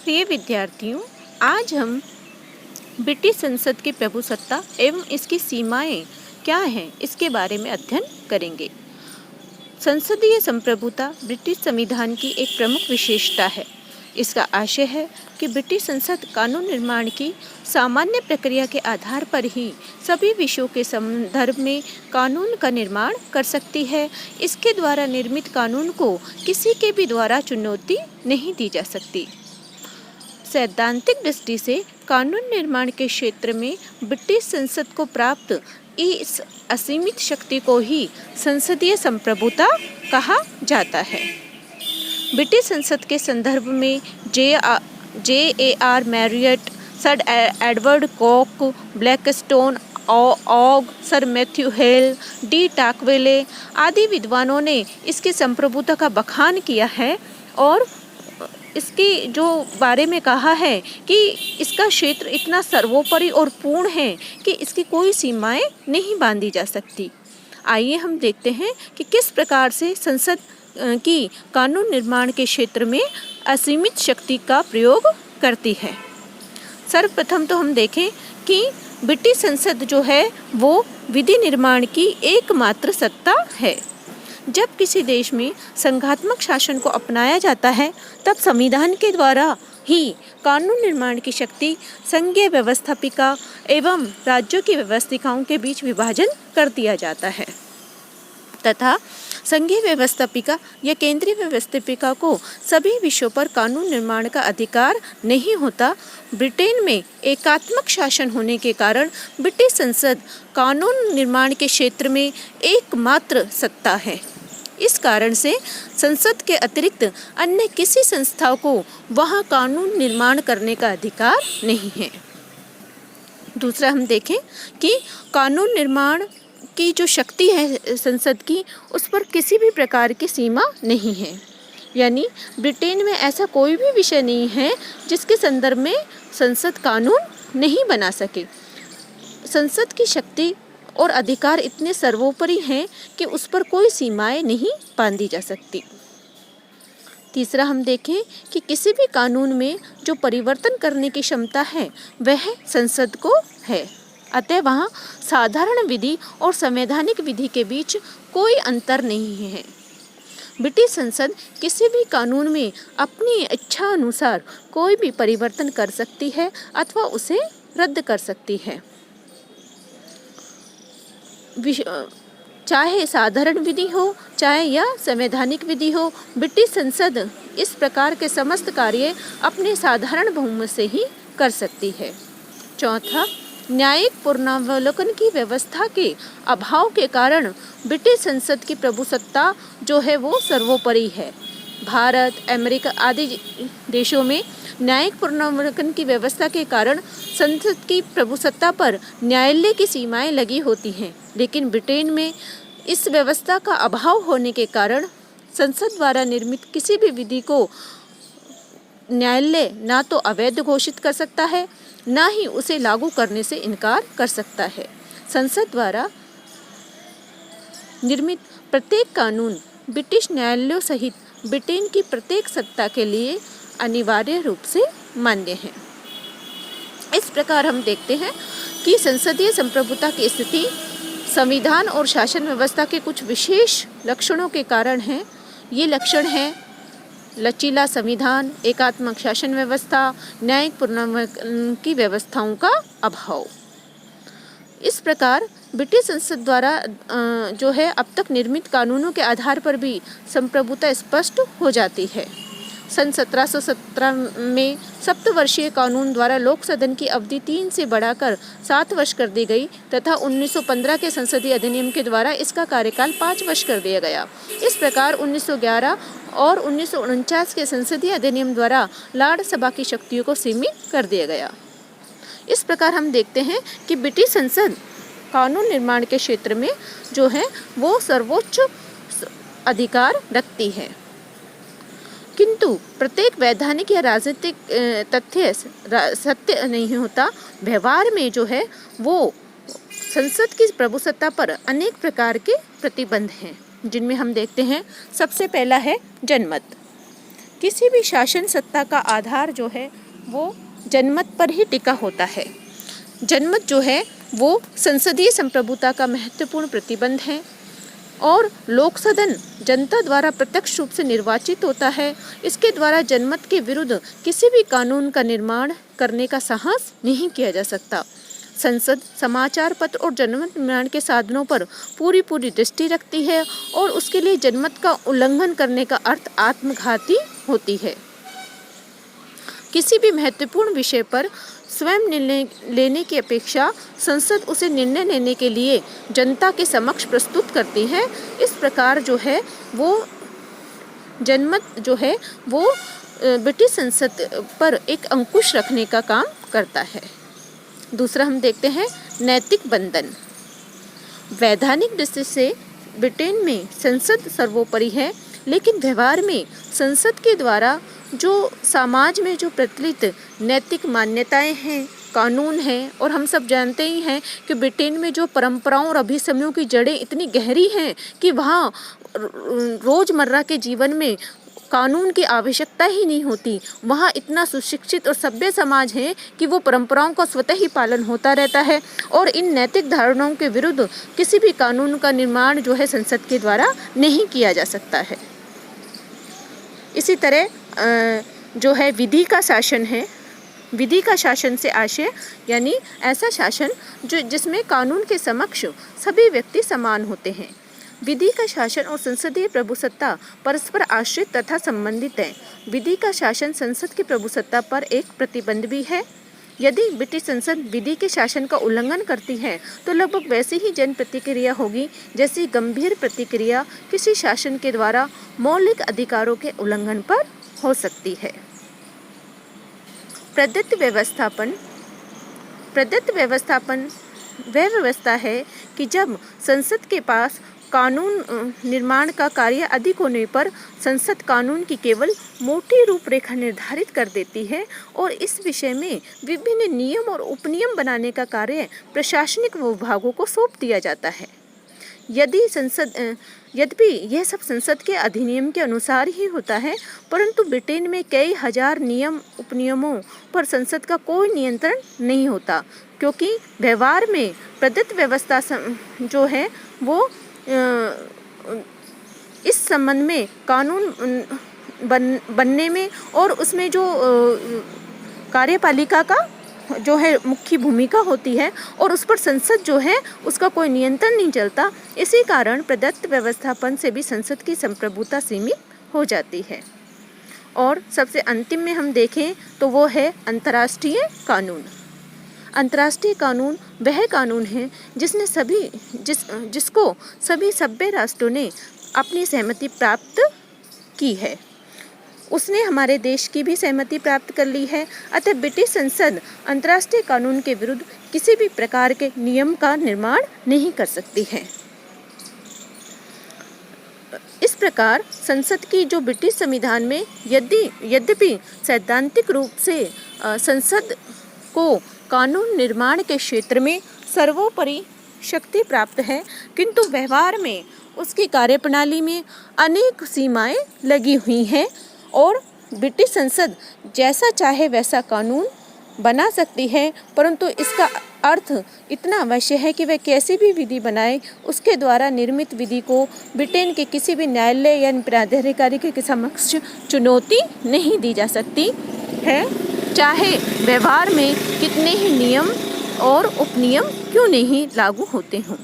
प्रिय विद्यार्थियों, आज हम ब्रिटिश संसद की प्रभुसत्ता एवं इसकी सीमाएं क्या हैं इसके बारे में अध्ययन करेंगे। संसदीय संप्रभुता ब्रिटिश संविधान की एक प्रमुख विशेषता है। इसका आशय है कि ब्रिटिश संसद कानून निर्माण की सामान्य प्रक्रिया के आधार पर ही सभी विषयों के संदर्भ में कानून का निर्माण कर सकती है। इसके द्वारा निर्मित कानून को किसी के भी द्वारा चुनौती नहीं दी जा सकती। सैद्धांतिक दृष्टि से कानून निर्माण के क्षेत्र में ब्रिटिश संसद को प्राप्त इस असीमित शक्ति को ही संसदीय संप्रभुता कहा जाता है। ब्रिटिश संसद के संदर्भ में J.A.R. Marriott, sir Edward Coke, Blackstone, Ogg, sir Matthew Hale, de Tocqueville आदि विद्वानों ने इसकी संप्रभुता का बखान किया है और इसकी जो बारे में कहा है कि इसका क्षेत्र इतना सर्वोपरि और पूर्ण है कि इसकी कोई सीमाएं नहीं बांधी जा सकती। आइए हम देखते हैं कि किस प्रकार से संसद की कानून निर्माण के क्षेत्र में असीमित शक्ति का प्रयोग करती है। सर्वप्रथम तो हम देखें कि ब्रिटिश संसद जो है वो विधि निर्माण की एकमात्र सत्ता है। जब किसी देश में संघात्मक शासन को अपनाया जाता है तब संविधान के द्वारा ही कानून निर्माण की शक्ति संघीय व्यवस्थापिका एवं राज्यों की व्यवस्थिकाओं के बीच विभाजन कर दिया जाता है तथा संघीय व्यवस्थापिका या केंद्रीय व्यवस्थापिका को सभी विषयों पर कानून निर्माण का अधिकार नहीं होता। ब्रिटेन में एकात्मक शासन होने के कारण ब्रिटिश संसद कानून निर्माण के क्षेत्र में एकमात्र सत्ता है। इस कारण से संसद के अतिरिक्त अन्य किसी संस्था को वहां कानून निर्माण करने का अधिकार नहीं है। दूसरा हम देखें कि कानून निर्माण की जो शक्ति है संसद की, उस पर किसी भी प्रकार की सीमा नहीं है। यानी ब्रिटेन में ऐसा कोई भी विषय नहीं है जिसके संदर्भ में संसद कानून नहीं बना सके। संसद की शक्ति और अधिकार इतने सर्वोपरि हैं कि उस पर कोई सीमाएं नहीं बांधी जा सकती। तीसरा हम देखें कि किसी भी कानून में जो परिवर्तन करने की क्षमता है वह संसद को है। अतः वहाँ साधारण विधि और संवैधानिक विधि के बीच कोई अंतर नहीं है। ब्रिटिश संसद किसी भी कानून में अपनी इच्छा अनुसार कोई भी परिवर्तन कर सकती है अथवा उसे रद्द कर सकती है। चाहे साधारण विधि हो चाहे या संवैधानिक विधि हो, ब्रिटिश संसद इस प्रकार के समस्त कार्य अपने साधारण बहुमत से ही कर सकती है। चौथा, न्यायिक पुनरावलोकन की व्यवस्था के अभाव के कारण ब्रिटिश संसद की प्रभुसत्ता जो है वो सर्वोपरि है। भारत, अमेरिका आदि देशों में न्यायिक पुनरावलोकन की व्यवस्था के कारण संसद की प्रभुसत्ता पर न्यायालय की सीमाएं लगी होती हैं, लेकिन ब्रिटेन में इस व्यवस्था का अभाव होने के कारण संसद द्वारा निर्मित किसी भी विधि को न्यायालय ना तो अवैध घोषित कर सकता है ना ही उसे लागू करने से इनकार कर सकता है। संसद द्वारा निर्मित प्रत्येक कानून ब्रिटिश न्यायालयों सहित ब्रिटेन की प्रत्येक सत्ता के लिए अनिवार्य रूप से मान्य है। इस प्रकार हम देखते हैं कि संसदीय संप्रभुता की स्थिति संविधान और शासन व्यवस्था के कुछ विशेष लक्षणों के कारण है। ये लक्षण हैं लचीला संविधान, एकात्मक शासन व्यवस्था, न्यायिक पुनरावलोकन की व्यवस्थाओं का अभाव। इस प्रकार ब्रिटिश संसद द्वारा जो है अब तक निर्मित कानूनों के आधार पर भी संप्रभुता स्पष्ट हो जाती है। सन 1717 में सप्तवर्षीय कानून द्वारा लोक सदन की अवधि 3 से बढ़ाकर 7 वर्ष कर दी गई तथा 1915 के संसदीय अधिनियम के द्वारा इसका कार्यकाल 5 वर्ष कर दिया गया। इस प्रकार 1911 और 1949 के संसदीय अधिनियम द्वारा लॉर्ड सभा की शक्तियों को सीमित कर दिया गया। इस प्रकार हम देखते हैं कि ब्रिटिश संसद कानून निर्माण के क्षेत्र में जो है वो सर्वोच्च अधिकार रखती है, किंतु प्रत्येक वैधानिक या राजनीतिक तथ्य सत्य नहीं होता। व्यवहार में जो है वो संसद की प्रभुसत्ता पर अनेक प्रकार के प्रतिबंध हैं, जिनमें हम देखते हैं सबसे पहला है जनमत। किसी भी शासन सत्ता का आधार जो है वो जनमत पर ही टिका होता है। जनमत जो है वो संसदीय संप्रभुता का महत्वपूर्ण प्रतिबंध है और लोक सदन जनता द्वारा प्रत्यक्ष रूप से निर्वाचित होता है। इसके द्वारा जनमत के विरुद्ध किसी भी कानून का निर्माण करने का साहस नहीं किया जा सकता। संसद समाचार पत्र और जनमत निर्माण के साधनों पर पूरी दृष्टि रखती है और उसके लिए जनमत का उल्लंघन करने का अर्थ आत्मघाती होती है। किसी भी महत्वपूर्ण विषय पर स्वयं निर्णय लेने की अपेक्षा संसद उसे निर्णय लेने के लिए जनता के समक्ष प्रस्तुत करती है। इस प्रकार जो है वो जनमत जो है वो ब्रिटिश संसद पर एक अंकुश रखने का काम करता है। दूसरा हम देखते हैं नैतिक बंधन। वैधानिक दृष्टि से ब्रिटेन में संसद सर्वोपरि है, लेकिन व्यवहार में संसद के द्वारा जो समाज में जो प्रचलित नैतिक मान्यताएं हैं, कानून हैं, और हम सब जानते ही हैं कि ब्रिटेन में जो परंपराओं और अभिसमयों की जड़ें इतनी गहरी हैं कि वहाँ रोज़मर्रा के जीवन में कानून की आवश्यकता ही नहीं होती। वहाँ इतना सुशिक्षित और सभ्य समाज है कि वो परंपराओं का स्वतः ही पालन होता रहता है और इन नैतिक धारणाओं के विरुद्ध किसी भी कानून का निर्माण जो है संसद के द्वारा नहीं किया जा सकता है। इसी तरह जो है विधि का शासन है। विधि का शासन से आशय यानी ऐसा शासन जिसमें कानून के समक्ष सभी व्यक्ति समान होते हैं। विधि का शासन और संसदीय प्रभुसत्ता परस्पर आश्रित तथा संबंधित है। विधि का शासन संसद की प्रभुसत्ता पर एक प्रतिबंध भी है। यदि ब्रिटिश संसद विधि के शासन का उल्लंघन करती है तो लगभग वैसी ही जन प्रतिक्रिया होगी जैसी गंभीर प्रतिक्रिया किसी शासन के द्वारा मौलिक अधिकारों के उल्लंघन पर हो सकती है। प्रदत्त व्यवस्थापन वह व्यवस्था है कि जब संसद के पास कानून निर्माण का कार्य अधिक होने पर संसद कानून की केवल मोटी रूपरेखा निर्धारित कर देती है और इस विषय में विभिन्न नियम और उपनियम बनाने का कार्य प्रशासनिक विभागों को सौंप दिया जाता है। यद्यपि यह सब संसद के अधिनियम के अनुसार ही होता है, परंतु ब्रिटेन में कई हजार नियम उपनियमों पर संसद का कोई नियंत्रण नहीं होता, क्योंकि व्यवहार में प्रदत्त व्यवस्था जो है वो इस संबंध में कानून बनने में और उसमें जो कार्यपालिका का जो है मुख्य भूमिका होती है और उस पर संसद जो है उसका कोई नियंत्रण नहीं चलता। इसी कारण प्रदत्त व्यवस्थापन से भी संसद की संप्रभुता सीमित हो जाती है। और सबसे अंतिम में हम देखें तो वो है अंतर्राष्ट्रीय कानून। अंतर्राष्ट्रीय कानून वह कानून है जिसको सभी सभ्य राष्ट्रों ने अपनी सहमति प्राप्त की है। उसने हमारे देश की भी सहमति प्राप्त कर ली है। अतः ब्रिटिश संसद अंतर्राष्ट्रीय कानून के विरुद्ध किसी भी प्रकार के नियम का निर्माण नहीं कर सकती है। इस प्रकार संसद की जो ब्रिटिश संविधान में यद्यपि सैद्धांतिक रूप से संसद को कानून निर्माण के क्षेत्र में सर्वोपरि शक्ति प्राप्त है, किंतु व्यवहार में उसकी कार्यप्रणाली में अनेक सीमाएं लगी हुई हैं और ब्रिटिश संसद जैसा चाहे वैसा कानून बना सकती है, परंतु इसका अर्थ इतना अवश्य है कि वह कैसी भी विधि बनाए उसके द्वारा निर्मित विधि को ब्रिटेन के किसी भी न्यायालय या प्राधिकारी के समक्ष चुनौती नहीं दी जा सकती है, चाहे व्यवहार में कितने ही नियम और उपनियम क्यों नहीं लागू होते हों।